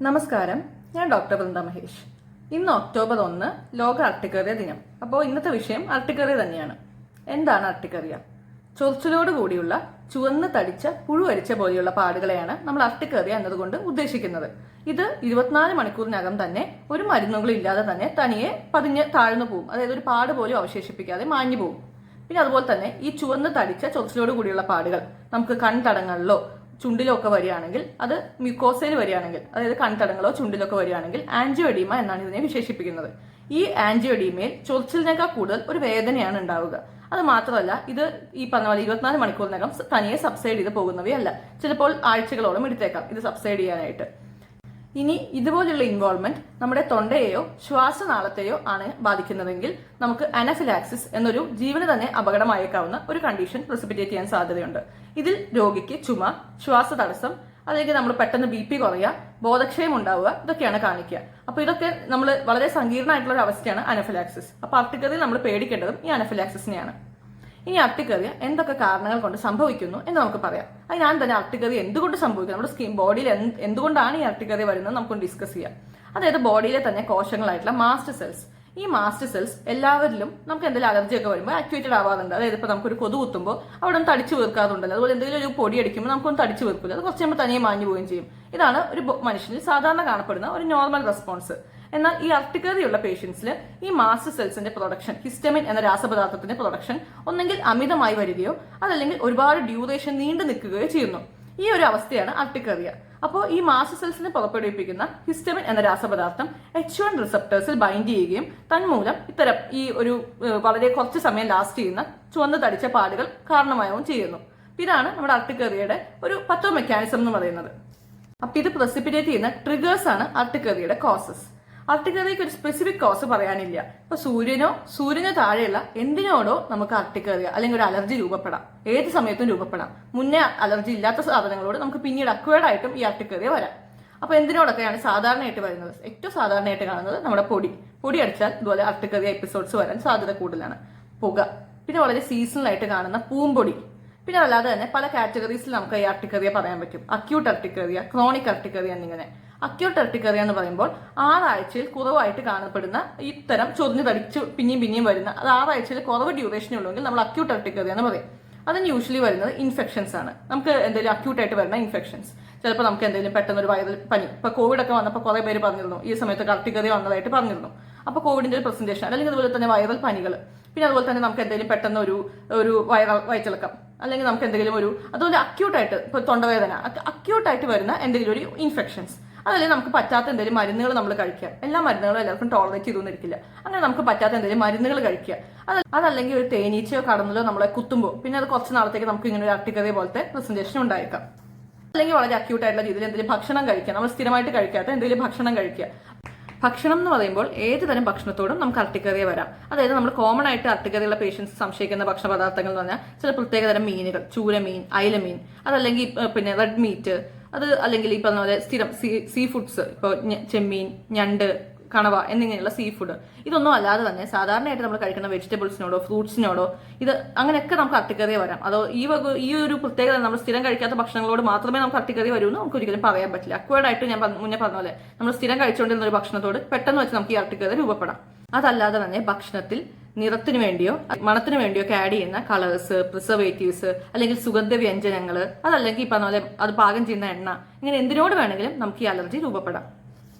നമസ്കാരം, ഞാൻ ഡോക്ടർ വൃന്ദ മഹേഷ്. ഇന്ന് ഒക്ടോബർ 1 ലോക അർട്ടിക്കേറിയ ദിനം. അപ്പോൾ ഇന്നത്തെ വിഷയം അർട്ടിക്കേറിയ തന്നെയാണ്. എന്താണ് അർട്ടിക്കേറിയ? ചൊറിച്ചിലോട് കൂടിയുള്ള ചുവന്ന് തടിച്ച പുഴുവരിച്ച പോലെയുള്ള പാടുകളെയാണ് നമ്മൾ അർട്ടിക്കേറിയ എന്നതുകൊണ്ട് ഉദ്ദേശിക്കുന്നത്. ഇത് 24 മണിക്കൂറിനകം തന്നെ ഒരു മരുന്നുകളും ഇല്ലാതെ തന്നെ തനിയെ പതിഞ്ഞ് താഴ്ന്നു പോകും. അതായത് ഒരു പാട് പോലും അവശേഷിപ്പിക്കാതെ മാഞ്ഞു പോകും. പിന്നെ അതുപോലെ തന്നെ ഈ ചുവന്ന് തടിച്ച ചൊറിച്ചിലോട് കൂടിയുള്ള പാടുകൾ നമുക്ക് കൺതടങ്ങളിലോ ചുണ്ടിലോ ഒക്കെ വരികയാണെങ്കിൽ, അത് മ്യൂക്കോസയിൽ വരികയാണെങ്കിൽ, അതായത് കൺതടങ്ങളോ ചുണ്ടിലോ ഒക്കെ വരികയാണെങ്കിൽ ആൻജിയോഡീമ എന്നാണ് ഇതിനെ വിശേഷിപ്പിക്കുന്നത്. ഈ ആൻജിയോഡീമയിൽ ചൊറിച്ചിലിനേക്കാൾ കൂടുതൽ ഒരു വേദനയാണ് ഉണ്ടാവുക. അത് മാത്രമല്ല, ഇത് ഈ പറഞ്ഞ പോലെ 24 മണിക്കൂറിനകം തനിയെ സബ്സൈഡ് ചെയ്ത് പോകുന്നവയല്ല. ചിലപ്പോൾ ആഴ്ചകളോളം എടുത്തേക്കാം ഇത് സബ്സൈഡ് ചെയ്യാനായിട്ട്. ഇനി ഇതുപോലുള്ള ഇൻവോൾവ്മെന്റ് നമ്മുടെ തൊണ്ടയെയോ ശ്വാസനാളത്തെയോ ആണ് ബാധിക്കുന്നതെങ്കിൽ നമുക്ക് അനഫിലാക്സിസ് എന്നൊരു ജീവന് തന്നെ അപകടമായേക്കാവുന്ന ഒരു കണ്ടീഷൻ പ്രസിപ്പിറ്റേറ്റ് ചെയ്യാൻ സാധ്യതയുണ്ട്. ഇതിൽ രോഗിക്ക് ചുമ, ശ്വാസതടസ്സം, അല്ലെങ്കിൽ നമ്മൾ പെട്ടെന്ന് BP കുറയുക, ബോധക്ഷയം ഉണ്ടാവുക, ഇതൊക്കെയാണ് കാണിക്കുക. അപ്പൊ ഇതൊക്കെ നമ്മൾ വളരെ സങ്കീർണമായിട്ടുള്ള ഒരു അവസ്ഥയാണ് അനഫിലാക്സിസ്. അപ്പൊ അർട്ടിക്കേറിയയിൽ നമ്മൾ പേടിക്കേണ്ടതും ഈ അനഫിലാക്സിസിനെയാണ്. ഇനി അർട്ടിക്കേറിയ എന്തൊക്കെ കാരണങ്ങൾ കൊണ്ട് സംഭവിക്കുന്നു എന്ന് നമുക്ക് പറയാം. അത് ഞാൻ തന്നെ അർട്ടിക്കേറിയ എന്തുകൊണ്ട് സംഭവിക്കുന്നു, നമ്മുടെ ബോഡിയിൽ എന്തുകൊണ്ടാണ് ഈ അർട്ടിക്കേറിയ വരുന്നത് നമുക്കൊന്ന് ഡിസ്കസ് ചെയ്യാം. അതായത് ബോഡിയിലെ തന്നെ കോശങ്ങളായിട്ടുള്ള മാസ്റ്റ് സെൽസ്, ഈ മാസ്റ്റ് സെൽസ് എല്ലാവരിലും നമുക്ക് എന്തെങ്കിലും അലർജി ഒക്കെ വരുമ്പോൾ ആക്ടിവേറ്റഡ് ആവാറുണ്ട്. അതായത് ഇപ്പോൾ നമുക്കൊരു കൊതു കുത്തുമ്പോൾ അവിടെ ഒന്ന് തടിച്ചു വീർക്കാറുണ്ടല്ലോ. അതുപോലെ എന്തെങ്കിലും ഒരു പൊടി അടിക്കുമ്പോൾ നമുക്കൊന്ന് തടിച്ചു വീർക്കില്ല, അത് കുറച്ച് കഴിയുമ്പോൾ തനിയെ മാഞ്ഞു പോവുകയും ചെയ്യും. ഇതാണ് ഒരു മനുഷ്യനിൽ സാധാരണ കാണപ്പെടുന്ന ഒരു നോർമൽ റെസ്പോൺസ്. എന്നാൽ ഈ അർട്ടിക്കേറിയുള്ള പേഷ്യൻസിൽ ഈ മാസ്റ്റ് സെൽസിന്റെ പ്രൊഡക്ഷൻ, ഹിസ്റ്റമിൻ എന്ന രാസപദാർത്ഥത്തിന്റെ പ്രൊഡക്ഷൻ ഒന്നെങ്കിൽ അമിതമായി വരികയോ അതല്ലെങ്കിൽ ഒരുപാട് ഡ്യൂറേഷൻ നീണ്ടു നിൽക്കുകയോ ചെയ്യുന്നു. ഈ ഒരു അവസ്ഥയാണ് അർട്ടിക്കേറിയ. അപ്പോൾ ഈ മാസ്റ്റ് സെൽസിനെ പുറപ്പെടുവിപ്പിക്കുന്ന ഹിസ്റ്റമിൻ എന്ന രാസപദാർത്ഥം H1 റിസപ്റ്റേഴ്സിൽ ബൈൻഡ് ചെയ്യുകയും തന്മൂലം ഇത്തരം ഈ ഒരു വളരെ കുറച്ച് സമയം ലാസ്റ്റ് ചെയ്യുന്ന ചുവന്ന് തടിച്ച പാടുകൾ കാരണമാവുകയും ചെയ്യുന്നു. ഇതാണ് നമ്മുടെ അർട്ടിക്കേറിയയുടെ ഒരു പത്തോമെക്കാനിസം എന്ന് പറയുന്നത്. അപ്പൊ ഇത് പ്രസിപ്പിറ്റേറ്റ് ചെയ്യുന്ന ട്രിഗേഴ്സ് ആണ് അർട്ടിക്കേറിയയുടെ കോസസ്. അർട്ടിക്കേറിയക്ക് ഒരു സ്പെസിഫിക് കോസ് പറയാനില്ല. ഇപ്പൊ സൂര്യന് താഴെയുള്ള എന്തിനോടോ നമുക്ക് അർട്ടിക്കേറിയ അല്ലെങ്കിൽ ഒരു അലർജി രൂപപ്പെടാം, ഏത് സമയത്തും രൂപപ്പെടാം. മുന്നേ അലർജി ഇല്ലാത്ത സാധനങ്ങളോട് നമുക്ക് പിന്നീട് അക്വേർഡ് ആയിട്ടും ഈ അർട്ടിക്കേറിയ വരാം. അപ്പൊ എന്തിനോടൊക്കെയാണ് സാധാരണയായിട്ട് വരുന്നത്? ഏറ്റവും സാധാരണയായിട്ട് കാണുന്നത് നമ്മുടെ പൊടി അടിച്ചാൽ ഇതുപോലെ അർട്ടിക്കേറിയ എപ്പിസോഡ്സ് വരാൻ സാധ്യത കൂടുതലാണ്. പുക, പിന്നെ വളരെ സീസണൽ ആയിട്ട് കാണുന്ന പൂമ്പൊടി, പിന്നെ അല്ലാതെ തന്നെ പല കാറ്റഗറീസിൽ നമുക്ക് ഈ അർട്ടിക്കേറിയ പറയാൻ പറ്റും. അക്യൂട്ട് അർട്ടിക്കേറിയ, ക്രോണിക് അർട്ടിക്കേറിയ എന്നിങ്ങനെ. അക്യൂട്ട് അർട്ടിക്കേറിയ എന്ന് പറയുമ്പോൾ 6 ആഴ്ചയിൽ കുറവായിട്ട് കാണപ്പെടുന്ന ഇത്തരം ചൊറിഞ്ഞു തടിച്ചു പിന്നെയും വരുന്ന, അത് 6 ആഴ്ചയിൽ കുറവ് ഡ്യൂറേഷനേ ഉള്ളൂവെങ്കിൽ നമ്മൾ അക്യൂട്ട് അർട്ടിക്കേറിയ എന്ന് പറയും. അതിന് യൂഷ്വലി വരുന്നത് ഇൻഫെക്ഷൻസ് ആണ്. നമുക്ക് എന്തെങ്കിലും അക്യൂട്ടായിട്ട് വരുന്ന ഇൻഫെക്ഷൻസ്, ചിലപ്പോൾ നമുക്ക് എന്തെങ്കിലും പെട്ടെന്ന് ഒരു വൈറൽ പനി, ഇപ്പൊ കോവിഡ് ഒക്കെ വന്നപ്പോൾ കുറെ പേര് പറഞ്ഞിരുന്നു ഈ സമയത്ത് അർട്ടിക്കേറിയ വന്നതായിട്ട് പറഞ്ഞിരുന്നു. അപ്പൊ കോവിഡിന്റെ ഒരു പ്രസന്റേഷൻ, അല്ലെങ്കിൽ അതുപോലെ തന്നെ വൈറൽ പനികൾ, പിന്നെ അതുപോലെ തന്നെ നമുക്ക് എന്തെങ്കിലും പെട്ടെന്ന് ഒരു വയറ്റിളക്കം, അല്ലെങ്കിൽ നമുക്ക് എന്തെങ്കിലും അതുപോലെ അക്യൂട്ടായിട്ട് ഇപ്പൊ തൊണ്ടവേദന, അക്യൂട്ടായിട്ട് വരുന്ന എന്തെങ്കിലും ഒരു ഇൻഫെക്ഷൻസ്, അതല്ലെങ്കിൽ നമുക്ക് പറ്റാത്ത എന്തെങ്കിലും മരുന്നുകൾ നമ്മൾ കഴിക്കുക. എല്ലാ മരുന്നുകളും എല്ലാവർക്കും ടോളറേറ്റ് ചെയ്തൊന്നിരിക്കില്ല. അങ്ങനെ നമുക്ക് പറ്റാത്ത എന്തെങ്കിലും മരുന്നുകൾ കഴിക്കുക. അതല്ലെങ്കിൽ ഒരു തേനീച്ചയോ കടന്നലോ നമ്മളെ കുത്തുമ്പോൾ പിന്നെ അത് കുറച്ച് നാളത്തേക്ക് നമുക്ക് ഇങ്ങനെ ഒരു അർട്ടിക്കേറിയ പോലത്തെ പ്രസന്റേഷൻ ഉണ്ടായേക്കാം. അല്ലെങ്കിൽ വളരെ അക്യൂട്ടായിട്ടുള്ള രീതിയിൽ എന്തെങ്കിലും ഭക്ഷണം കഴിക്കുക, നമ്മൾ സ്ഥിരമായിട്ട് കഴിക്കാത്ത എന്തെങ്കിലും ഭക്ഷണം കഴിക്കുക. ഭക്ഷണം എന്ന് പറയുമ്പോൾ ഏത് തരം ഭക്ഷണത്തോടും നമുക്ക് അർട്ടിക്കേറിയ വരാം. അതായത് നമ്മൾ കോമൺ ആയിട്ട് അർട്ടിക്കേറിയുള്ള പേഷ്യൻസ് സംശയിക്കുന്ന ഭക്ഷണ പദാർത്ഥങ്ങൾ എന്ന് പറഞ്ഞാൽ ചില പ്രത്യേകതരം മീനുകൾ, ചൂരമീൻ, അയലമീൻ, അതല്ലെങ്കിൽ പിന്നെ റെഡ് മീറ്റ്, അത് അല്ലെങ്കിൽ ഈ പറഞ്ഞ പോലെ സ്ഥിരം സീ ഫുഡ്സ്, ഇപ്പോൾ ചെമ്മീൻ, ഞണ്ട്, കണവ എന്നിങ്ങനെയുള്ള സീ ഫുഡ്, ഇതൊന്നും അല്ലാതെ തന്നെ സാധാരണയായിട്ട് നമ്മൾ കഴിക്കുന്ന വെജിറ്റബിൾസിനോടോ ഫ്രൂട്ട്സിനോടോ അങ്ങനെയൊക്കെ നമുക്ക് അർട്ടിക്കേറിയ വരാം. അതോ ഈ ഒരു പ്രത്യേകത നമ്മൾ സ്ഥിരം കഴിക്കാത്ത ഭക്ഷണങ്ങളോട് മാത്രമേ നമുക്ക് അർട്ടിക്കേറിയ വരുമെന്ന് നമുക്ക് ഒരിക്കലും പറയാൻ പറ്റില്ല. അക്വേർഡ് ആയിട്ട് ഞാൻ മുന്നേ പറഞ്ഞ പോലെ നമ്മൾ സ്ഥിരം കഴിച്ചുകൊണ്ടിരുന്ന ഒരു ഭക്ഷണത്തോട് പെട്ടെന്ന് വെച്ച് നമുക്ക് ഈ അർട്ടിക്കേറിയ രൂപപ്പെടാം. അതല്ലാതെ തന്നെ ഭക്ഷണത്തിൽ നിറത്തിന് വേണ്ടിയോ മണത്തിന് വേണ്ടിയോ ഒക്കെ ആഡ് ചെയ്യുന്ന കളേഴ്സ്, പ്രിസർവേറ്റീവ്സ്, അല്ലെങ്കിൽ സുഗന്ധവ്യഞ്ജനങ്ങൾ, അതല്ലെങ്കിൽ ഈ പറഞ്ഞ പോലെ അത് പാകം ചെയ്യുന്ന എണ്ണ, ഇങ്ങനെ എന്തിനോട് വേണമെങ്കിലും നമുക്ക് ഈ അലർജി രൂപപ്പെടാം.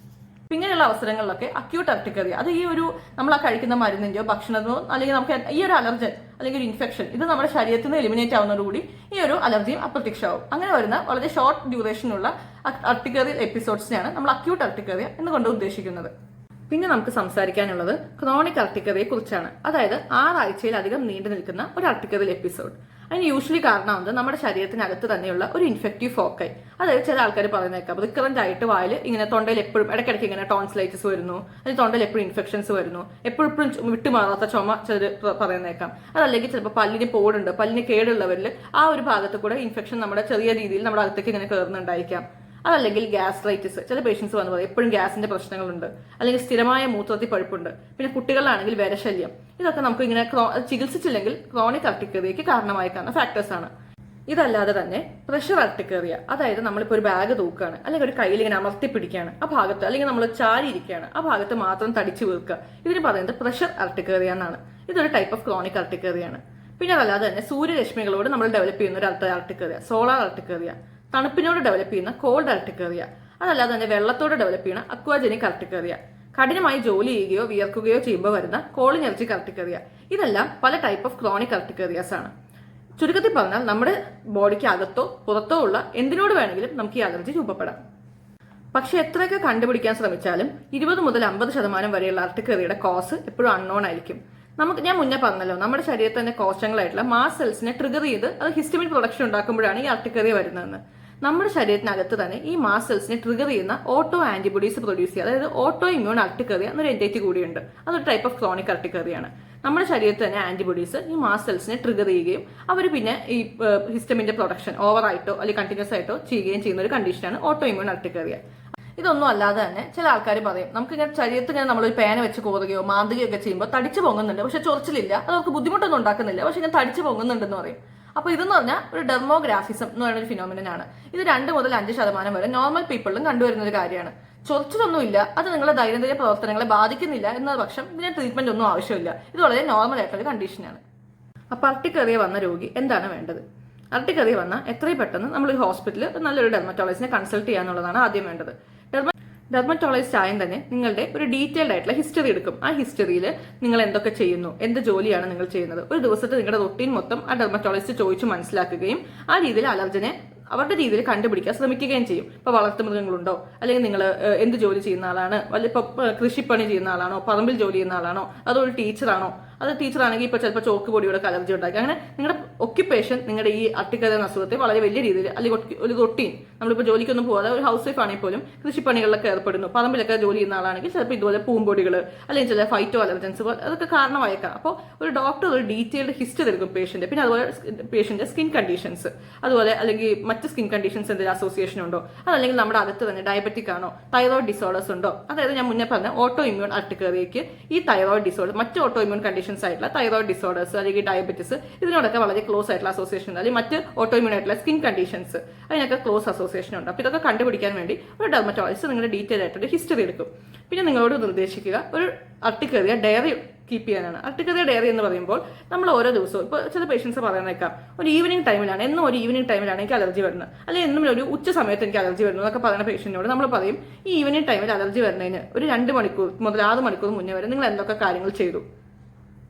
ഇങ്ങനെയുള്ള അവസരങ്ങളിലൊക്കെ അക്യൂട്ട് അർട്ടിക്കേറിയ, അത് നമ്മൾ ആ കഴിക്കുന്ന മരുന്നിന്റെയോ ഭക്ഷണത്തിനോ അല്ലെങ്കിൽ നമുക്ക് ഈ ഒരു അലർജൻ അല്ലെങ്കിൽ ഒരു ഇൻഫെക്ഷൻ ഇത് നമ്മുടെ ശരീരത്തിൽ നിന്ന് എലിമിനേറ്റ് ആവുന്നതോടുകൂടി ഈ ഒരു അലർജിയും അപ്രത്യക്ഷമാവും. അങ്ങനെ വരുന്ന വളരെ ഷോർട്ട് ഡ്യൂറേഷനുള്ള അർട്ടിക്കേറിയൽ എപ്പിസോഡ്സിനെയാണ് നമ്മൾ അക്യൂട്ട് അർട്ടിക്കേറിയ എന്നുകൊണ്ട് ഉദ്ദേശിക്കുന്നത്. പിന്നെ നമുക്ക് സംസാരിക്കാനുള്ളത് ക്രോണിക് അർട്ടിക്കേറിയയെ കുറിച്ചാണ്. അതായത് 6 ആഴ്ചയിലധികം നീണ്ടു നിൽക്കുന്ന ഒരു അർട്ടിക്കേറിയൽ എപ്പിസോഡ്. അതിന് യൂഷ്വലി കാരണമാവുന്നത് നമ്മുടെ ശരീരത്തിനകത്ത് തന്നെയുള്ള ഒരു ഇൻഫെക്റ്റീവ് ഫോക്കൈ. അതായത് ചില ആൾക്കാർ പറയുന്നേക്കാം റിക്കറന്റ് ആയിട്ട് വായിൽ ഇങ്ങനെ തൊണ്ടയിൽ എപ്പോഴും ഇടയ്ക്കിടയ്ക്ക് ഇങ്ങനെ ടോൺസിലൈറ്റിസ് വരുന്നു, അല്ലെങ്കിൽ തൊണ്ടയിൽ എപ്പോഴും ഇൻഫെക്ഷൻസ് വരുന്നു, എപ്പോഴും വിട്ടുമാറാത്ത ചുമ ചിലർ പറയുന്നേക്കാം. അതല്ലെങ്കിൽ ചിലപ്പോൾ പല്ലിന് പോടുണ്ട്, പല്ലിന് കേടുള്ളവരിൽ ആ ഒരു ഭാഗത്ത് കൂടെ ഇൻഫെക്ഷൻ നമ്മുടെ ചെറിയ രീതിയിൽ നമ്മുടെ അകത്തേക്ക് ഇങ്ങനെ കയറുന്നുണ്ടായിരിക്കാം. അതല്ലെങ്കിൽ ഗ്യാസ്ട്രൈറ്റിസ്, ചില പേഷ്യൻസ് വന്നു പറയും എപ്പോഴും ഗ്യാസിന്റെ പ്രശ്നങ്ങളുണ്ട്, അല്ലെങ്കിൽ സ്ഥിരമായ മൂത്രത്തിൽ പഴുപ്പുണ്ട്, പിന്നെ കുട്ടികളിലാണെങ്കിൽ വിരശല്യം. ഇതൊക്കെ നമുക്ക് ഇങ്ങനെ ചികിത്സിച്ചില്ലെങ്കിൽ ക്രോണിക് അർട്ടിക്കേറിയയ്ക്ക് കാരണമായേക്കാവുന്ന ഫാക്ടേഴ്സ് ആണ്. ഇതല്ലാതെ തന്നെ പ്രഷർ അർട്ടിക്കേറിയ, അതായത് നമ്മളിപ്പോൾ ഒരു ബാഗ് തൂക്കുകയാണ്, അല്ലെങ്കിൽ ഒരു കയ്യിൽ ഇങ്ങനെ അമർത്തി പിടിക്കുകയാണ് ആ ഭാഗത്ത്, അല്ലെങ്കിൽ നമ്മൾ ചാരി ഇരിക്കുകയാണ് ആ ഭാഗത്ത് മാത്രം തടിച്ചു വീർക്കുക, ഇതിന് പറയുന്നത് പ്രഷർ അർട്ടിക്കേറിയ എന്നാണ്. ഇതൊരു ടൈപ്പ് ഓഫ് ക്രോണിക് അർട്ടിക്കേറിയാണ്. പിന്നെ അതല്ലാതെ തന്നെ സൂര്യരശ്മികളോട് നമ്മൾ ഡെവലപ്പ് ചെയ്യുന്ന ഒരു അർട്ടിക്കേറിയ സോളാർ അർട്ടിക്കേറിയ, തണുപ്പിനോട് ഡെവലപ്പ് ചെയ്യുന്ന കോൾഡ് അർട്ടിക്കേറിയ, അതല്ലാതെ തന്നെ വെള്ളത്തോട് ഡെവലപ്പ് ചെയ്യുന്ന അക്വാജനിക് അർട്ടിക്കേറിയ, കഠിനമായി ജോലി ചെയ്യുകയോ വിയർക്കുകയോ ചെയ്യുമ്പോൾ വരുന്ന കോളിനെർജിക് അർട്ടിക്കേറിയ, ഇതെല്ലാം പല ടൈപ്പ് ഓഫ് ക്രോണിക് അർട്ടിക്കേറിയാസ് ആണ്. ചുരുക്കത്തിൽ പറഞ്ഞാൽ നമ്മുടെ ബോഡിക്ക് അകത്തോ പുറത്തോ ഉള്ള എന്തിനോട് വേണമെങ്കിലും നമുക്ക് ഈ അലർജി രൂപപ്പെടാം. പക്ഷെ എത്രയൊക്കെ കണ്ടുപിടിക്കാൻ ശ്രമിച്ചാലും 20 മുതൽ 50% വരെയുള്ള അർട്ടിക്കേറിയയുടെ കോസ് എപ്പോഴും അൺനോൺ ആയിരിക്കും. ഞാൻ മുന്നേ പറഞ്ഞല്ലോ, നമ്മുടെ ശരീരത്തിൽ തന്നെ കോശങ്ങളായിട്ടുള്ള മാസ് സെൽസിനെ ട്രിഗർ ചെയ്ത് അത് ഹിസ്റ്റമിൻ പ്രൊഡക്ഷൻ ഉണ്ടാക്കുമ്പോഴാണ് ഈ അർട്ടിക്കേറിയ വരുന്നതെന്ന്. നമ്മുടെ ശരീരത്തിനകത്ത് തന്നെ ഈ മാസ് സെൽസിനെ ട്രിഗർ ചെയ്യുന്ന ഓട്ടോ ആന്റിബോഡീസ് പ്രൊഡ്യൂസ് ചെയ്യുക, അതായത് ഓട്ടോ ഇമ്മ്യൂൺ അർട്ടിക്കേറിയ എന്നൊരു എൻറ്റിറ്റി കൂടിയുണ്ട്. അതൊരു ടൈപ്പ് ഓഫ് ക്രോണിക് അർട്ടിക്കേറിയാണ്. നമ്മുടെ ശരീരത്തിൽ തന്നെ ആന്റിബോഡീസ് ഈ മാസ് സെൽസിനെ ട്രിഗർ ചെയ്യുകയും അവർ പിന്നെ ഈ ഹിസ്റ്റമിന്റെ പ്രൊഡക്ഷൻ ഓവറായിട്ടോ അല്ലെങ്കിൽ കണ്ടിന്യൂസ് ആയിട്ടോ ചെയ്യുകയും ചെയ്യുന്ന ഒരു കണ്ടീഷനാണ് ഓട്ടോ ഇമ്മ്യൂൺ അർട്ടിക്കേറിയ. ഇതൊന്നും അല്ലാതെ തന്നെ ചില ആൾക്കാർ പറയും, നമുക്ക് ഇങ്ങനെ ശരീരത്തിൽ ഇങ്ങനെ നമ്മളൊരു പേന വെച്ച് കോറുകയോ മാന്തുകയോ ഒക്കെ ചെയ്യുമ്പോൾ തടിച്ചു പൊങ്ങുന്നുണ്ട്, പക്ഷെ ചൊറിച്ചിലില്ല, അത് നമുക്ക് ബുദ്ധിമുട്ടൊന്നും ഉണ്ടാക്കുന്നില്ല, പക്ഷെ ഇങ്ങനെ തടിച്ചു പൊങ്ങുന്നുണ്ടെന്ന് പറയും. അപ്പൊ ഇതെന്ന് പറഞ്ഞാൽ ഒരു ഡെർമോഗ്രാഫിസം എന്ന് പറയുന്ന ഒരു ഫിനോമിനൻ ആണ്. ഇത് 2 മുതൽ 5% വരെ നോർമൽ പീപ്പിളിലും കണ്ടുവരുന്ന ഒരു കാര്യമാണ്. ചൊറിച്ചിലൊന്നുമില്ല, അത് നിങ്ങളുടെ ദൈനംദിന പ്രവർത്തനങ്ങളെ ബാധിക്കുന്നില്ല എന്ന പക്ഷം ഇതിന് ട്രീറ്റ്മെന്റ് ഒന്നും ആവശ്യമില്ല. ഇത് വളരെ നോർമൽ ആയിട്ടൊരു കണ്ടീഷനാണ്. അപ്പൊ അർട്ടിക്കേറിയ വന്ന രോഗി എന്താണ് വേണ്ടത്? അർട്ടിക്കേറിയ വന്നാൽ എത്രയും പെട്ടെന്ന് നമ്മൾ ഈ ഹോസ്പിറ്റലിൽ നല്ലൊരു ഡെർമറ്റോളജിസ്റ്റിനെ കൺസൾട്ട് ചെയ്യാന്നുള്ളതാണ് ആദ്യം വേണ്ടത്. ഡെർമറ്റോളജിസ്റ്റ് ആയും തന്നെ നിങ്ങളുടെ ഒരു ഡീറ്റെയിൽഡ് ആയിട്ടുള്ള ഹിസ്റ്ററി എടുക്കും. ആ ഹിസ്റ്ററിയിൽ നിങ്ങൾ എന്തൊക്കെ ചെയ്യുന്നു, എന്ത് ജോലിയാണ് നിങ്ങൾ ചെയ്യുന്നത്, ഒരു ദിവസത്തെ നിങ്ങളുടെ റൊട്ടീൻ മൊത്തം ആ ഡെർമറ്റോളജിസ്റ്റ് ചോദിച്ചു മനസ്സിലാക്കുകയും ആ രീതിയിൽ അലർജനെ അവരുടെ രീതിയിൽ കണ്ടുപിടിക്കാൻ ശ്രമിക്കുകയും ചെയ്യും. ഇപ്പൊ വളർത്തുമൃഗങ്ങളുണ്ടോ, അല്ലെങ്കിൽ നിങ്ങൾ എന്ത് ജോലി ചെയ്യുന്ന ആളാണ്, വല്ല ഇപ്പൊ കൃഷിപ്പണി ചെയ്യുന്ന ആളാണോ, പറമ്പിൽ ജോലി ചെയ്യുന്ന ആളാണോ, അതോ ഒരു ടീച്ചറാണോ, അത് ടീച്ചറാണെങ്കിൽ ഇപ്പൊ ചിലപ്പോൾ ചോക്ക് പൊടിയുടെ അലർജി ഉണ്ടാക്കി. അങ്ങനെ നിങ്ങളുടെ ഒക്യുപ്പേഷൻ നിങ്ങളുടെ ഈ അർട്ടിക്കേറിയ അസുഖത്തെ വളരെ വലിയ രീതിയിൽ, അല്ലെങ്കിൽ ഒരു റൊട്ടീൻ, നമ്മളിപ്പോൾ ജോലിക്കൊന്നും പോകാതെ ഒരു ഹൗസ് വൈഫ് ആണെങ്കിൽ പോലും കൃഷിപ്പണികളിലൊക്കെ ഏർപ്പെടുന്നു, പറമ്പിലൊക്കെ ജോലി ചെയ്യുന്ന ആളാണെങ്കിൽ ചിലപ്പോൾ ഇതുപോലെ പൂമ്പൊടികൾ അല്ലെങ്കിൽ ചില ഫൈറ്റോ അലർജൻസ് അതൊക്കെ കാരണമായേക്കാം. അപ്പോൾ ഒരു ഡോക്ടർ ഒരു ഡീറ്റെയിൽഡ് ഹിസ്റ്ററി എടുക്കും പേഷ്യന്റ്. പിന്നെ അതുപോലെ പേഷ്യന്റ് സ്കിൻ കണ്ടീഷൻസ്, അതുപോലെ അല്ലെങ്കിൽ മറ്റ് സ്കിൻ കണ്ടീഷൻസ് എന്തെങ്കിലും അസോസിയേഷൻ ഉണ്ടോ, അതല്ലെങ്കിൽ നമ്മുടെ അകത്ത് തന്നെ ഡയബറ്റിക് ആണോ, തൈറോയിഡ് ഡിസോർഡേഴ്സ് ഉണ്ടോ, അതായത് ഞാൻ മുന്നേ പറഞ്ഞ ഓട്ടോ ഇമ്മ്യൂൺ അർട്ടിക്കേറിയയ്ക്ക് ഈ തൈറോയിഡ് ഡിസോർഡർ, മറ്റ് ഓട്ടോ ഇമ്മ്യൂൺ കണ്ടീഷൻസ് ആയിട്ടുള്ള തൈറോയിഡ് ഡിസോർഡേഴ്സ് അല്ലെങ്കിൽ ഡയബറ്റിസ്, ഇതിനോടൊക്കെ വളരെ ക്ലോസ് ആയിട്ടുള്ള അസോസിയേഷൻ ഉണ്ട്. അല്ലെങ്കിൽ മറ്റ് ഓട്ടോ ഇമ്മ്യൂൺ ആയിട്ടുള്ള സ്കിൻ കണ്ടീഷൻസ്, അതിനൊക്കെ ക്ലോസ് അസോസിയേഷൻ ഉണ്ട്. അപ്പോൾ ഇതൊക്കെ കണ്ടുപിടിക്കാൻ വേണ്ടി ഒരു ഡെർമറ്റോളജിസ്റ്റ് നിങ്ങളുടെ ഡീറ്റെയിൽ ആയിട്ടൊരു ഹിസ്റ്ററി എടുക്കും. പിന്നെ നിങ്ങളോട് നിർദ്ദേശിക്കുക ഒരു അർട്ടിക്കേറിയ ഡയറി കീപ്പ് ചെയ്യാനാണ്. അർട്ടിക്കേറിയ ഡയറി എന്ന് പറയുമ്പോൾ നമ്മൾ ഓരോ ദിവസവും, ഇപ്പോൾ ചില പേഷ്യൻസ് പറയുന്നേക്കാം ഒരു ഈവനിങ് ടൈമിലാണ്, എന്നും ഒരു ഈവനിങ് ടൈമിലാണ് എനിക്ക് അലർജി വരുന്നത്, അല്ലെങ്കിൽ എന്നും ഒരു ഉച്ച സമയത്ത് എനിക്ക് അലർജി വരുന്നു എന്നൊക്കെ പറയുന്ന പേഷ്യന്റിനോട് നമ്മൾ പറയും, ഈ ഈവനിങ് ടൈമിൽ അലർജി വരുന്നതിന് ഒരു 2 മണിക്കൂർ മുതൽ 6 മണിക്കൂർ മുന്നേ വരെ നിങ്ങൾ എന്തൊക്കെ കാര്യങ്ങൾ ചെയ്തു,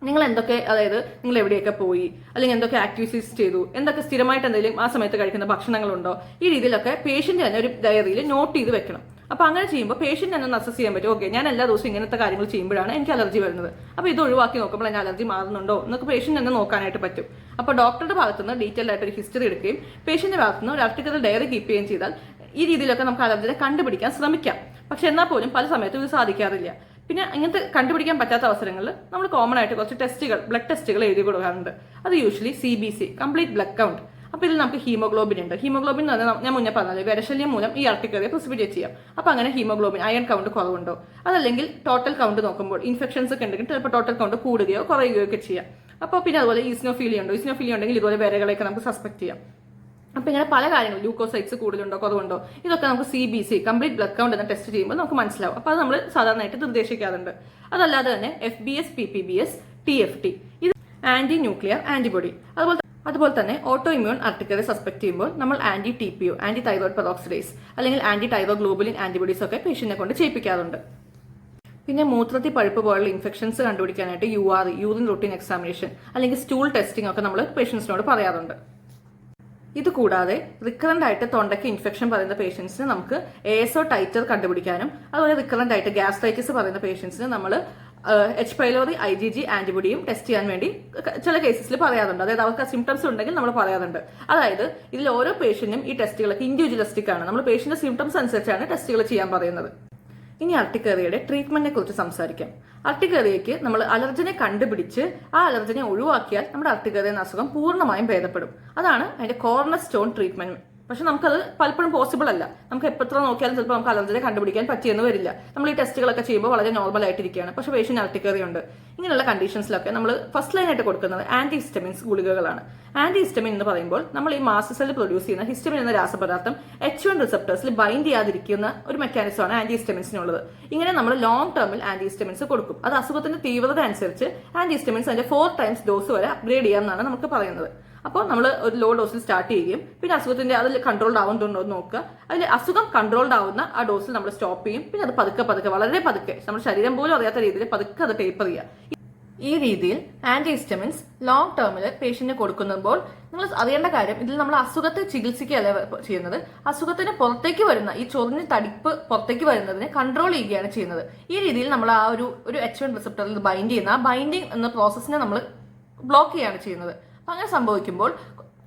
നിങ്ങൾ എന്തൊക്കെ, അതായത് നിങ്ങൾ എവിടെയൊക്കെ പോയി, അല്ലെങ്കിൽ എന്തൊക്കെ ആക്ടിവിറ്റീസ് ചെയ്തു, എന്തൊക്കെ സ്ഥിരമായിട്ട് എന്തെങ്കിലും ആ സമയത്ത് കഴിക്കുന്ന ഭക്ഷണങ്ങളുണ്ടോ, ഈ രീതിയിലൊക്കെ പേഷ്യന്റ് തന്നെ ഒരു ഡയറിയിൽ നോട്ട് ചെയ്ത് വെക്കണം. അപ്പൊ അങ്ങനെ ചെയ്യുമ്പോൾ പേഷ്യന്റ് തന്നെ ഒന്ന് അസസ് ചെയ്യാൻ പറ്റും, ഓക്കെ ഞാൻ എല്ലാ ദിവസവും ഇങ്ങനത്തെ കാര്യങ്ങൾ ചെയ്യുമ്പോഴാണ് എനിക്ക് അലർജി വരുന്നത്, അപ്പൊ ഇത് ഒഴിവാക്കി നോക്കുമ്പോൾ എന്നെ അലർജി മാറുന്നുണ്ടോ എന്നൊക്കെ പേഷ്യന്റ് തന്നെ നോക്കാനായിട്ട് പറ്റും. അപ്പൊ ഡോക്ടറുടെ ഭാഗത്തുനിന്ന് ഡീറ്റെയിൽ ആയിട്ട് ഒരു ഹിസ്റ്ററി എടുക്കുകയും പേഷ്യന്റിന്റെ ഭാഗത്തുനിന്ന് ഒരു ആർട്ടിക്കൽ ഡയറി കീപ്പ് ചെയ്യുകയും ചെയ്താൽ ഈ രീതിയിലൊക്കെ നമുക്ക് അലർജിനെ കണ്ടുപിടിക്കാൻ ശ്രമിക്കാം. പക്ഷെ എന്നാൽ പോലും പല സമയത്തും ഇത് സാധിക്കാറില്ല. പിന്നെ ഇങ്ങനത്തെ കണ്ടുപിടിക്കാൻ പറ്റാത്ത അവസരങ്ങളിൽ നമ്മൾ കോമൺ ആയിട്ട് കുറച്ച് ടെസ്റ്റുകൾ, ബ്ലഡ് ടെസ്റ്റുകൾ എഴുതി കൊടുക്കാറുണ്ട്. അത് usually CBC, complete blood count. അപ്പോൾ ഇതിൽ നമുക്ക് ഹീമോഗ്ലോബിൻ ഉണ്ട്. ഹീമോഗ്ലോബിൻ എന്ന് പറഞ്ഞാൽ ഞാൻ മുന്നേ പറഞ്ഞത് വിരശല്യം മൂലം ഈ അർട്ടിക്കേറിയ പ്രിസിപ്പിറ്റേറ്റ് ചെയ്യാം. അപ്പോൾ അങ്ങനെ ഹീമോഗ്ലോബിൻ, അയൺ കൗണ്ട് കുറവുണ്ടോ, അതല്ലെങ്കിൽ ടോട്ടൽ കൗണ്ട് നോക്കുമ്പോൾ ഇൻഫെക്ഷൻസ് ഒക്കെ ഉണ്ടെങ്കിൽ ചിലപ്പോൾ ടോട്ടൽ കൗണ്ട് കൂടുകയോ കുറയുകയോ ഒക്കെ ചെയ്യാം. അപ്പോൾ പിന്നെ അതുപോലെ ഈസ്നോഫീലിയ ഉണ്ടോ, ഈസ്നോഫീലിയ ഉണ്ടെങ്കിൽ ഇതുപോലെ വിരകളെയൊക്കെ നമുക്ക് സസ്പെക്ട് ചെയ്യാം. അപ്പൊ ഇങ്ങനെ പല കാര്യങ്ങളും, ല്യൂക്കോസൈറ്റ്സ് കൂടുതലുണ്ടോ കുറവുണ്ടോ, ഇതൊക്കെ നമുക്ക് CBC, കംപ്ലീറ്റ് ബ്ലഡ് കൗണ്ട് എന്ന ടെസ്റ്റ് ചെയ്യുമ്പോൾ നമുക്ക് മനസ്സിലാവും. അപ്പൊ അത് നമ്മൾ സാധാരണയായിട്ട് നിർദ്ദേശിക്കാറുണ്ട്. അതല്ലാതെ തന്നെ FBS, PPBS, TFT, ഇത് ആന്റി ന്യൂക്ലിയർ ആന്റിബോഡി. അതുപോലെ തന്നെ ഓട്ടോ ഇമ്മ്യൂൺ അർട്ടിക്കേറിയ സസ്പെക്ട് ചെയ്യുമ്പോൾ നമ്മൾ TPO, ആന്റി തൈറോയ്ഡ് പെറോക്സിഡേസ്, അല്ലെങ്കിൽ ആന്റി തൈറോഗ്ലോബുലിൻ ആന്റിബോഡീസ് ഒക്കെ പേഷ്യന്റിനെ കൊണ്ട് ചെയ്യിപ്പിക്കാറുണ്ട്. പിന്നെ മൂത്രത്തിൽ പഴുപ്പ് പോലുള്ള ഇൻഫെക്ഷൻസ് കണ്ടുപിടിക്കാനായിട്ട് URE, യൂറിൻ റൂട്ടീൻ എക്സാമിനേഷൻ, അല്ലെങ്കിൽ സ്റ്റൂൾ ടെസ്റ്റിംഗ് ഒക്കെ നമ്മൾ പേഷ്യൻസിനോട് പറയാറുണ്ട്. ഇത് കൂടാതെ റിക്കറന്റ് ആയിട്ട് തൊണ്ടയ്ക്ക് ഇൻഫെക്ഷൻ പറയുന്ന പേഷ്യൻസിന് നമുക്ക് ASO ടൈറ്റർ കണ്ടുപിടിക്കാനും, അതുപോലെ റിക്കറന്റ് ആയിട്ട് ഗ്യാസ്ട്രൈറ്റിസ് പറയുന്ന പേഷ്യൻസിന് നമ്മൾ H. pylori IgG ആന്റിബോഡിയും ടെസ്റ്റ് ചെയ്യാൻ വേണ്ടി ചില കേസസിൽ പറയാറുണ്ട്. അതായത് അവർക്ക് സിംറ്റംസ് ഉണ്ടെങ്കിൽ നമ്മൾ പറയാറുണ്ട്. അതായത് ഇതിൽ ഓരോ പേഷ്യന്റിനും ഈ ടെസ്റ്റുകളൊക്കെ ഇൻഡിവിജ്വലിസ്റ്റിക് ആണ്. നമ്മൾ പേഷ്യന്റ് സിംറ്റംസ് അനുസരിച്ചാണ് ടെസ്റ്റുകൾ ചെയ്യാൻ പറയുന്നത്. ഇനി അർട്ടിക്കേറിയയുടെ ട്രീറ്റ്മെന്റിനെ കുറിച്ച് സംസാരിക്കാം. അർട്ടിക്കേറിയയ്ക്ക് നമ്മൾ അലർജിനെ കണ്ടുപിടിച്ച് ആ അലർജിനെ ഒഴിവാക്കിയാൽ നമ്മുടെ അർട്ടിക്കേറിയ എന്ന അസുഖം പൂർണ്ണമായും ഭേദപ്പെടും. അതാണ് അതിന്റെ കോർണർ സ്റ്റോൺ ട്രീറ്റ്മെന്റ് പക്ഷെ നമുക്കത് പലപ്പോഴും പോസിബിൾ അല്ല. നമുക്ക് എത്ര നോക്കിയാലും ചിലപ്പോൾ നമുക്ക് അലർജിയെ കണ്ടുപിടിക്കാൻ പറ്റിയെന്ന് വരില്ല. നമ്മൾ ഈ ടെസ്റ്റുകളൊക്കെ ചെയ്യുമ്പോൾ വളരെ നോർമൽ ആയിട്ടിരിക്കുകയാണ്, പക്ഷെ പേഷ്യന്റ് അർട്ടിക്കേറിയ ഉണ്ട്. ഇങ്ങനെയുള്ള കണ്ടീഷൻസിലൊക്കെ നമ്മൾ ഫസ്റ്റ് ലൈൻ ആയിട്ട് കൊടുക്കുന്നത് ആന്റി ഹിസ്റ്റമിൻസ് ഗുളികകളാണ്. ആന്റി ഹിസ്റ്റമിൻ എന്ന് പറയുമ്പോൾ നമ്മൾ ഈ മാസ്റ്റ് സെൽ പ്രൊഡ്യൂസ് ചെയ്യുന്ന ഹിസ്റ്റമിൻ എന്ന രാസപദാർത്ഥം H1 റിസപ്റ്റേഴ്സിൽ ബൈൻഡ് ചെയ്യാതിരിക്കുന്ന ഒരു മെക്കാനിസമാണ് ആന്റി ഹിസ്റ്റമിൻസിനുള്ളത്. ഇങ്ങനെ നമ്മൾ ലോങ് ടേമിൽ ആന്റി ഹിസ്റ്റമിൻസ് കൊടുക്കും. അത് അസുഖത്തിന്റെ തീവ്രത അനുസരിച്ച് ആന്റി ഹിസ്റ്റമിൻസ് അതിന്റെ 4 ടൈംസ് ഡോസ് വരെ അപ്ഗ്രേഡ് ചെയ്യാമെന്നാണ് നമുക്ക് പറയുന്നത്. അപ്പോൾ നമ്മൾ ഒരു ലോ ഡോസിൽ സ്റ്റാർട്ട് ചെയ്യുകയും പിന്നെ അസുഖത്തിന്റെ അതിൽ കൺട്രോൾഡ് ആവുന്നുണ്ടോ എന്ന് നോക്കുക. അതിൽ അസുഖം കൺട്രോൾഡ് ആവുന്ന ആ ഡോസിൽ നമ്മൾ സ്റ്റോപ്പ് ചെയ്യും. പിന്നെ അത് പതുക്കെ വളരെ പതുക്കെ നമ്മുടെ ശരീരം പോലും അറിയാത്ത രീതിയിൽ പതുക്കെ അത് ടേപ്പർ ചെയ്യുക. ഈ രീതിയിൽ ആന്റി ഹിസ്റ്റമിൻസ് ലോങ് ടേമിൽ പേഷ്യന്റിന് കൊടുക്കുമ്പോൾ നിങ്ങൾ അറിയേണ്ട കാര്യം, ഇതിൽ നമ്മൾ അസുഖത്തെ ചികിത്സിക്കുകയല്ല ചെയ്യുന്നത്, അസുഖത്തിന് പുറത്തേക്ക് വരുന്ന ഈ ചൊറിഞ്ഞ തടിപ്പ് പുറത്തേക്ക് വരുന്നതിനെ കൺട്രോൾ ചെയ്യുകയാണ് ചെയ്യുന്നത്. ഈ രീതിയിൽ നമ്മൾ ആ ഒരു H1 റിസപ്റ്ററിൽ ബൈൻഡ് ചെയ്യുന്ന ആ ബൈൻഡിങ് എന്ന പ്രോസസ്സിനെ നമ്മൾ ബ്ലോക്ക് ചെയ്യുകയാണ് ചെയ്യുന്നത്. അപ്പൊ അങ്ങനെ സംഭവിക്കുമ്പോൾ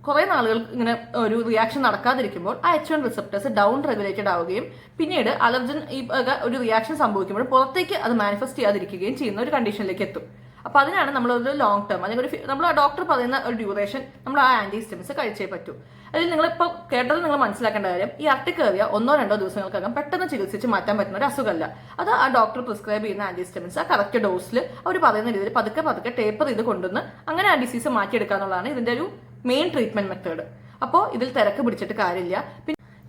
കുറെ നാളുകൾ ഇങ്ങനെ ഒരു റിയാക്ഷൻ നടക്കാതിരിക്കുമ്പോൾ ആ H1 റിസപ്റ്റേഴ്സ് ഡൗൺ റെഗുലേറ്റഡ് ആവുകയും പിന്നീട് അലർജൻ ഈ ഒരു റിയാക്ഷൻ സംഭവിക്കുമ്പോൾ പുറത്തേക്ക് അത് മാനിഫെസ്റ്റ് ചെയ്യാതിരിക്കുകയും ചെയ്യുന്ന ഒരു കണ്ടീഷനിലേക്ക് എത്തും. അപ്പൊ അതിനാണ് നമ്മൾ ഒരു ലോങ് ടേം അല്ലെങ്കിൽ നമ്മൾ ഡോക്ടർ പറയുന്ന ഒരു ഡ്യൂറേഷൻ നമ്മൾ ആ ആന്റി ഹിസ്റ്റമിൻസ് കഴിച്ചേ പറ്റൂ. അതിൽ നിങ്ങളിപ്പോൾ കേട്ടത് നിങ്ങൾ മനസ്സിലാക്കേണ്ട കാര്യം, ഈ അർട്ടിക്കേറിയ 1-2 ദിവസങ്ങൾക്കകം പെട്ടെന്ന് ചികിത്സിച്ച് മാറ്റാൻ പറ്റുന്ന ഒരു അസുഖമല്ല. അത് ആ ഡോക്ടർ പ്രിസ്ക്രൈബ് ചെയ്യുന്ന ആന്റി ഹിസ്റ്റമിൻസ് ആ കറക്റ്റ് ഡോസിൽ അവർ പറയുന്ന രീതിയിൽ പതുക്കെ ടേപ്പർ ചെയ്ത് കൊണ്ടുവന്ന് അങ്ങനെ ആ ഡിസീസ് മാറ്റിയെടുക്കാന്നുള്ളതാണ് ഇതിന്റെ ഒരു മെയിൻ ട്രീറ്റ്മെന്റ് മെത്തേഡ്. അപ്പോൾ ഇതിൽ തിരക്ക് പിടിച്ചിട്ട് കാര്യമില്ല.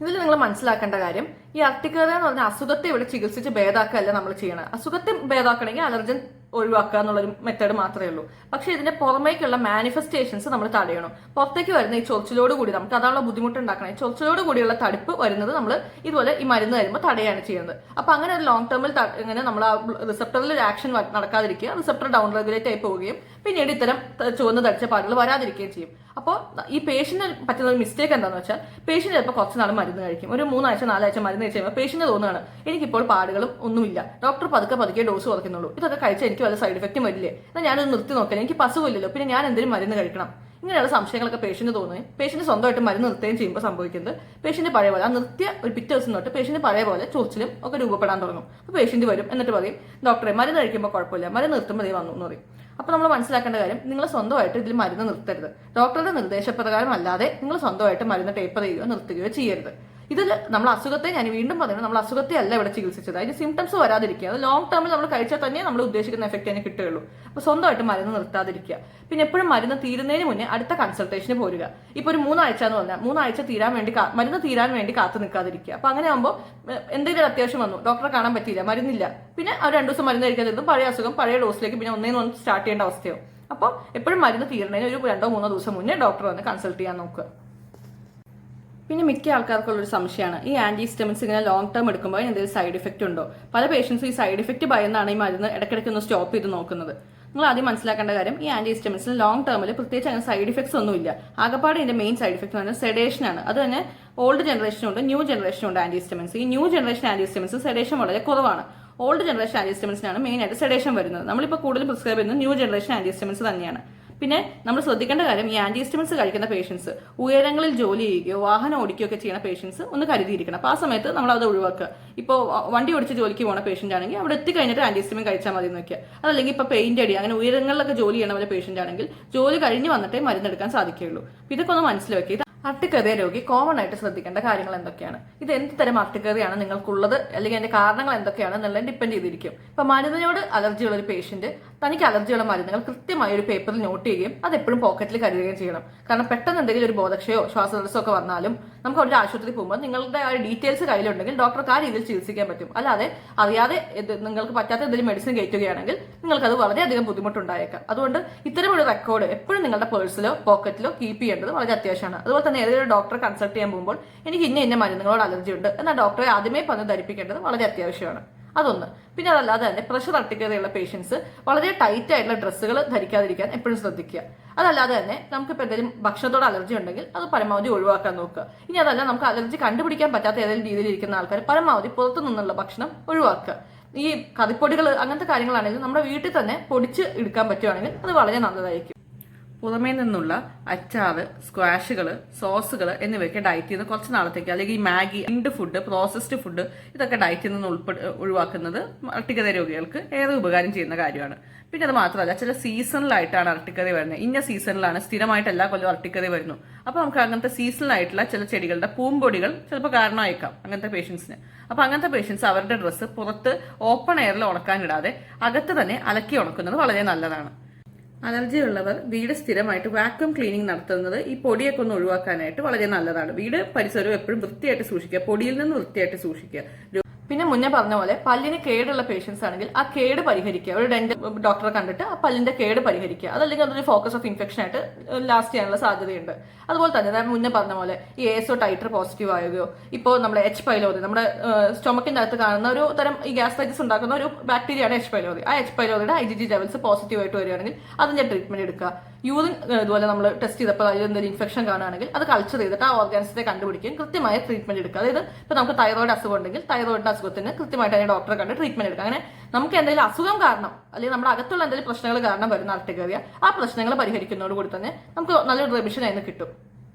ഇതിൽ നിങ്ങൾ മനസ്സിലാക്കേണ്ട കാര്യം, ഈ അർട്ടിക്കേറിയ എന്ന് പറഞ്ഞ അസുഖത്തെ ഇവിടെ ചികിത്സിച്ച് ഭേദാക്കല്ല നമ്മൾ ചെയ്യണം. അസുഖത്തെ ഭേദാക്കണമെങ്കിൽ അലർജൻ ഒഴിവാക്കുക എന്നുള്ളൊരു മെത്തേഡ് മാത്രമേ ഉള്ളൂ. പക്ഷെ ഇതിന്റെ പുറമേക്കുള്ള മാനിഫെസ്റ്റേഷൻസ് നമ്മൾ തടയണം. പുറത്തേക്ക് വരുന്ന ഈ ചൊറിച്ചിലോട് കൂടി നമുക്ക് അതാണുള്ള ബുദ്ധിമുട്ട് ഉണ്ടാക്കണം. ഈ ചൊറിച്ചിലോട് കൂടിയുള്ള തടിപ്പ് വരുന്നത് നമ്മൾ ഇതുപോലെ ഈ മരുന്ന് വരുമ്പോൾ തടയാണ് ചെയ്യുന്നത്. അപ്പൊ അങ്ങനെ ഒരു ലോങ് ടേമിൽ ഇങ്ങനെ നമ്മൾ ആ റിസപ്റ്ററിൽ ഒരു ആക്ഷൻ നടക്കാതിരിക്കുക, റിസപ്റ്റർ ഡൗൺ റെഗുലേറ്റ് ആയി പോവുകയും പിന്നീട് ഇത്തരം ചുവന്ന് തടിച്ച പാടുകൾ വരാതിരിക്കുകയും ചെയ്യും. അപ്പോൾ ഈ പേഷ്യന്റിന് പറ്റുന്ന ഒരു മിസ്റ്റേക്ക് എന്താണെന്ന് വെച്ചാൽ, പേഷ്യന്റ് ചിലപ്പോൾ കുറച്ച് നാൾ മരുന്ന് കഴിക്കും, ഒരു 3 ആഴ്ച 4 ആഴ്ച മരുന്ന് കഴിച്ച് കഴിയുമ്പോൾ പേഷ്യന്റ് തോന്നുകയാണ് എനിക്കിപ്പോൾ പാടുകളും ഒന്നുമില്ല, ഡോക്ടർ പതുക്കെ ഡോസ് കുറയ്ക്കുന്നുള്ളൂ, ഇതൊക്കെ കഴിച്ചാൽ എനിക്ക് വല്ല സൈഡ് എഫക്റ്റും വരില്ലേ, എന്നാൽ ഞാനത് നിർത്തി നോക്കിയാൽ എനിക്ക് അസുഖമില്ലല്ലോ, പിന്നെ ഞാൻ എന്തെങ്കിലും മരുന്ന് കഴിക്കണം. ഇങ്ങനെയുള്ള സംശയങ്ങളൊക്കെ പേഷ്യന്റ് തോന്നുകയും പേഷ്യന്റ് സ്വന്തമായിട്ട് മരുന്ന് നിർത്തുകയും ചെയ്യുമ്പോൾ സംഭവിക്കുന്നത് പേഷ്യന്റ് പഴയ പോലെ ആ നിർത്തിയ ഒരു പിറ്റേ ദിവസം തൊട്ട് പേഷ്യന്റ് പഴയ പോലെ ചൊറിച്ചിലും ഒക്കെ രൂപപ്പെടാൻ തുടങ്ങും. അപ്പോൾ പേഷ്യന്റ് വരും, എന്നിട്ട് പറയും ഡോക്ടറെ മരുന്ന് കഴിക്കുമ്പോൾ കുഴപ്പമില്ല, മരുന്ന് നിർത്തുമ്പോൾ ഇതേ വന്നു എന്ന് പറയും. അപ്പോൾ നമ്മൾ മനസ്സിലാക്കേണ്ട കാര്യം, നിങ്ങൾ സ്വന്തമായിട്ട് ഇതിൽ മരുന്ന് നിർത്തരുത്. ഡോക്ടറുടെ നിർദ്ദേശപ്രകാരം അല്ലാതെ നിങ്ങൾ സ്വന്തമായിട്ട് മരുന്ന് ടേപ്പർ ചെയ്യുകയോ നിർത്തുകയോ ചെയ്യരുത്. ഇതിൽ നമ്മൾ അസുഖത്തെ, ഞാൻ വീണ്ടും പറയുന്നത്, നമ്മൾ അസുഖത്തെ അല്ല ഇവിടെ ചികിത്സിച്ചത്. അതിന് സിംറ്റംസ് വരാതിരിക്കുക. അത് ലോങ് ടേമിൽ നമ്മൾ കഴിച്ചാൽ തന്നെ നമ്മൾ ഉദ്ദേശിക്കുന്ന എഫക്റ്റ് അതിന് കിട്ടുകയുള്ളൂ. അപ്പോൾ സ്വന്തമായിട്ട് മരുന്ന് നിർത്താതിരിക്കുക. പിന്നെ എപ്പോഴും മരുന്ന് തീരുന്നതിന് മുന്നേ അടുത്ത കൺസൾട്ടേഷന് പോരുക. ഇപ്പോൾ ഒരു 3 ആഴ്ച എന്ന് പറഞ്ഞാൽ 3 ആഴ്ച മരുന്ന് തീരാൻ വേണ്ടി കാത്തു നിൽക്കാതിരിക്കുക. അപ്പോൾ അങ്ങനെ ആകുമ്പോൾ എന്തെങ്കിലും അത്യാവശ്യം വന്നു, ഡോക്ടറെ കാണാൻ പറ്റിയില്ല, മരുന്നില്ല, പിന്നെ ആ 2 ദിവസം മരുന്ന് കഴിക്കാതിരുന്നു പഴയ അസുഖം പഴയ ഡോസിലേക്ക് പിന്നെ ഒന്നേന്ന് സ്റ്റാർട്ട് ചെയ്യേണ്ട അവസ്ഥയോ. അപ്പോൾ എപ്പോഴും മരുന്ന് തീരുന്നതിന് ഒരു 2-3 ദിവസം മുന്നേ ഡോക്ടറെ വന്ന് കൺസൾട്ട് ചെയ്യാൻ നോക്കുക. പിന്നെ മിക്ക ആൾക്കാർക്കുള്ളൊരു സംശയമാണ്, ഈ ആന്റി ഹിസ്റ്റമിൻസ് ഇങ്ങനെ ലോങ് ടേം എടുക്കുമ്പോൾ എന്തെങ്കിലും സൈഡ് ഇഫക്റ്റ് ഉണ്ടോ? പല പേഷ്യൻസും ഈ സൈഡ് ഇഫക്റ്റ് ഭയന്നാണ് ഈ മരുന്ന് ഇടയ്ക്കിടയ്ക്ക് ഒന്ന് സ്റ്റോപ്പ് ചെയ്ത് നോക്കുന്നത്. നിങ്ങൾ ആദ്യം മനസ്സിലാക്കേണ്ട കാര്യം, ഈ ആന്റി ഹിസ്റ്റമിൻസിന് ലോങ് ടേമിൽ പ്രത്യേകിച്ച് അങ്ങനെ സൈഡ് ഇഫക്ട്സ് ഒന്നുമില്ല. ആകപ്പാട് ഇതിന്റെ മെയിൻ സൈഡ് ഇഫക്റ്റ് എന്ന് പറഞ്ഞാൽ സെഡേഷൻ ആണ്. അത് തന്നെ ഓൾഡ് ജനറേഷനുണ്ട്, ന്യൂ ജനറേഷനുണ്ട് ആന്റി ഹിസ്റ്റമിൻസ്. ഈ new generation antihistamines sedation വളരെ കുറവാണ്. ഓൾഡ് ജനറേഷൻ ആന്റി ഹിസ്റ്റമിൻസിനാണ് മെയിൻ ആയിട്ട് സെഡേഷൻ വരുന്നത്. നമ്മളിപ്പോൾ കൂടുതൽ പ്രിസ്ക്രൈബ് ചെയ്യുന്നത് ന്യൂ ജനറേഷൻ ആന്റി ഹിസ്റ്റമിൻസ് തന്നെയാണ്. പിന്നെ നമ്മൾ ശ്രദ്ധിക്കേണ്ട കാര്യം, ഈ ആന്റി ഹിസ്റ്റമിൻസ് കഴിക്കുന്ന പേഷ്യൻസ് ഉയരങ്ങളിൽ ജോലി ചെയ്യുകയോ വാഹനം ഓടിക്കുകയോ ഒക്കെ ചെയ്യുന്ന പേഷ്യൻസ് ഒന്ന് കരുതിയിരിക്കണം. അപ്പോൾ ആ സമയത്ത് നമ്മൾ അത് ഒഴിവാക്കുക. ഇപ്പോൾ വണ്ടി ഓടിച്ച് ജോലിക്ക് പോകുന്ന പേഷ്യന്റ് ആണെങ്കിൽ അവിടെ എത്തിക്കഴിഞ്ഞിട്ട് ആന്റി ഹിസ്റ്റമിൻ കഴിച്ചാൽ മതി എന്ന് വെക്കുക. അതല്ലെങ്കിൽ ഇപ്പോൾ പെയിന്റ് അടി അങ്ങനെ ഉയരങ്ങളിലൊക്കെ ജോലി ചെയ്യണ പോലെ പേഷ്യന്റ് ആണെങ്കിൽ ജോലി കഴിഞ്ഞ് വന്നിട്ടേ മരുന്നെടുക്കാൻ സാധിക്കുകയുള്ളൂ. ഇതൊക്കെ ഒന്ന് മനസ്സിലാക്കി. അർട്ടിക്കേറിയ രോഗി കോമൺ ആയിട്ട് ശ്രദ്ധിക്കേണ്ട കാര്യങ്ങൾ എന്തൊക്കെയാണ്, ഇത് എന്ത് തരം അർട്ടിക്കേറിയാണ് നിങ്ങൾക്കുള്ളത്, അല്ലെങ്കിൽ അതിന്റെ കാരണങ്ങൾ എന്തൊക്കെയാണ് എന്നുള്ളത് ഡിപ്പെൻഡ് ചെയ്തിരിക്കും. ഇപ്പൊ മരുന്നിനോട് അലർജിയുള്ള ഒരു പേഷ്യന്റ് തനിക്ക് അലർജിയുള്ള മരുന്നുകൾ കൃത്യമായി ഒരു പേപ്പറിൽ നോട്ട് ചെയ്യുകയും അത് എപ്പോഴും പോക്കറ്റിൽ കരുതുകയും ചെയ്യണം. കാരണം പെട്ടെന്ന് എന്തെങ്കിലും ഒരു ബോധക്ഷയോ ശ്വാസതടസ്സമോ ഒക്കെ വന്നാലും നമുക്ക് ഒരു ആശുപത്രിയിൽ പോകുമ്പോൾ നിങ്ങളുടെ ആ ഡീറ്റെയിൽസ് കയ്യിലുണ്ടെങ്കിൽ ഡോക്ടർക്ക് ആ രീതിയിൽ ചികിത്സിക്കാൻ പറ്റും. അല്ലാതെ അറിയാതെ നിങ്ങൾക്ക് പറ്റാത്ത എന്തെങ്കിലും മെഡിസിൻ കയറ്റുകയാണെങ്കിൽ നിങ്ങൾക്കത് വളരെയധികം ബുദ്ധിമുട്ടുണ്ടായേക്കാം. അതുകൊണ്ട് ഇത്തരം ഒരു റെക്കോർഡ് എപ്പോഴും നിങ്ങളുടെ പേഴ്സിലോ പോക്കറ്റിലോ കീപ്പ് ചെയ്യേണ്ടത് വളരെ അത്യാവശ്യമാണ്. അതുപോലെ തന്നെ ഏതൊരു ഡോക്ടറെ കൺസൾട്ട് ചെയ്യാൻ പോകുമ്പോൾ എനിക്ക് ഇന്ന മരുന്നുകളോട് അലർജി ഉണ്ട് എന്നാൽ ഡോക്ടറെ ആദ്യമേ പറഞ്ഞ് ധരിപ്പിക്കേണ്ടത് വളരെ അത്യാവശ്യമാണ്. അതൊന്ന്. പിന്നെ അതല്ലാതെ തന്നെ പ്രഷർ അർട്ടിക്കേറിയുള്ള പേഷ്യൻസ് വളരെ ടൈറ്റ് ആയിട്ടുള്ള ഡ്രസ്സുകൾ ധരിക്കാതിരിക്കാൻ എപ്പോഴും ശ്രദ്ധിക്കുക. അതല്ലാതെ തന്നെ നമുക്കിപ്പോൾ എന്തെങ്കിലും ഭക്ഷണത്തോട് അലർജി ഉണ്ടെങ്കിൽ അത് പരമാവധി ഒഴിവാക്കാൻ നോക്കുക. ഇനി അതല്ല നമുക്ക് അലർജി കണ്ടുപിടിക്കാൻ പറ്റാത്ത ഏതെങ്കിലും രീതിയിൽ ഇരിക്കുന്ന ആൾക്കാർ പരമാവധി പുറത്തു നിന്നുള്ള ഭക്ഷണം ഒഴിവാക്കുക. ഈ കറിപ്പൊടികൾ അങ്ങനത്തെ കാര്യങ്ങളാണെങ്കിൽ നമ്മുടെ വീട്ടിൽ തന്നെ പൊടിച്ച് എടുക്കാൻ പറ്റുവാണെങ്കിൽ അത് വളരെ നല്ലതായിരിക്കും. പുറമേ നിന്നുള്ള അച്ചാറ്, സ്ക്വാഷുകൾ, സോസുകൾ എന്നിവയൊക്കെ ഡയറ്റിൽ നിന്ന് കുറച്ച് നാളത്തേക്ക്, അല്ലെങ്കിൽ ഈ മാഗി, ഫുഡ്, പ്രോസസ്ഡ് ഫുഡ്, ഇതൊക്കെ ഡയറ്റിൽ നിന്ന് ഒഴിവാക്കുന്നത് അർട്ടിക്കറി രോഗികൾക്ക് ഏറെ ഉപകാരം ചെയ്യുന്ന കാര്യമാണ്. പിന്നെ അത് മാത്രമല്ല, ചില സീസണിലായിട്ടാണ് അർട്ടിക്കറി വരുന്നത്. ഇന്ന സീസണിലാണ്, സ്ഥിരമായിട്ട് എല്ലാ കൊല്ലം അർട്ടിക്കറി വരുന്നു. അപ്പോൾ നമുക്ക് അങ്ങനത്തെ സീസണലായിട്ടുള്ള ചില ചെടികളുടെ പൂമ്പൊടികൾ ചിലപ്പോൾ കാരണമായേക്കാം അങ്ങനത്തെ പേഷ്യൻസിന്. അപ്പോൾ അങ്ങനത്തെ പേഷ്യൻസ് അവരുടെ ഡ്രസ്സ് പുറത്ത് ഓപ്പൺ എയറിൽ ഉണക്കാനിടാതെ അകത്ത് തന്നെ അലക്കി ഉണക്കുന്നത് വളരെ നല്ലതാണ്. അലർജി ഉള്ളവർ വീട് സ്ഥിരമായിട്ട് വാക്യൂം ക്ലീനിങ് നടത്തുന്നത് ഈ പൊടിയൊക്കെ ഒന്ന് ഒഴിവാക്കാനായിട്ട് വളരെ നല്ലതാണ്. വീട് പരിസരവും എപ്പോഴും വൃത്തിയായിട്ട് സൂക്ഷിക്കുക, പൊടിയിൽ നിന്ന് വൃത്തിയായിട്ട് സൂക്ഷിക്കുക. പിന്നെ മുന്നേ പറഞ്ഞ പോലെ പല്ലിന് കേടുള്ള പേഷ്യൻസ് ആണെങ്കിൽ ആ കേട് പരിഹരിക്കുക. ഒരു ഡെന്റൽ ഡോക്ടറെ കണ്ടിട്ട് ആ പല്ലിന്റെ കേട് പരിഹരിക്കുക. അതല്ലെങ്കിൽ അതൊരു ഫോക്കസ് ഓഫ് ഇൻഫെക്ഷൻ ആയിട്ട് ലാസ്റ്റ് ചെയ്യാനുള്ള സാധ്യതയുണ്ട്. അതുപോലെ തന്നെ ഞാൻ മുന്നേ പറഞ്ഞ പോലെ ഈ ASO ടൈറ്റർ പോസിറ്റീവ് ആവുകയോ, ഇപ്പോൾ നമ്മുടെ H. പൈലോറി, നമ്മുടെ സ്റ്റൊമക്കിന്റെ അകത്ത് കാണുന്ന ഒരു തരം ഈ ഗ്യാസ്ട്രൈറ്റിസ് ഉണ്ടാക്കുന്ന ഒരു ബാക്ടീരിയയാണ് H. പൈലോറി. ആ H. പൈലോറിയുടെ IgG ലെവൽസ് പോസിറ്റീവ് ആയിട്ട് വരികയാണെങ്കിൽ അതിന്റെ ട്രീറ്റ്മെന്റ് എടുക്കുക. യൂറിൻ ഇതുപോലെ നമ്മൾ ടെസ്റ്റ് ചെയ്തപ്പോൾ അതിൽ എന്തെങ്കിലും ഇൻഫെക്ഷൻ കാണുകയാണെങ്കിൽ അത് കൾച്ചർ ചെയ്തിട്ട് ആ ഓർഗാൻസിനെ കണ്ടുപിടിക്കുകയും കൃത്യമായ ട്രീറ്റ്മെന്റ് എടുക്കുക. അതായത് ഇപ്പോൾ നമുക്ക് തൈറോയിഡ് അസുഖം ഉണ്ടെങ്കിൽ തൈറോയിഡിന്റെ അസുഖത്തിന് കൃത്യമായിട്ട് അതിന്റെ ഡോക്ടറെ കണ്ട് ട്രീറ്റ്മെന്റ് എടുക്കുക. അങ്ങനെ നമുക്ക് എന്തെങ്കിലും അസുഖം കാരണം, അല്ലെങ്കിൽ നമ്മുടെ അകത്തുള്ള എന്തെങ്കിലും പ്രശ്നങ്ങൾ കാരണം വരുന്ന അർട്ടിക്കേറിയ, ആ പ്രശ്നങ്ങൾ പരിഹരിക്കുന്നതോടുകൂടി തന്നെ നമുക്ക് നല്ലൊരു റിമിഷൻ അതിന് കിട്ടും.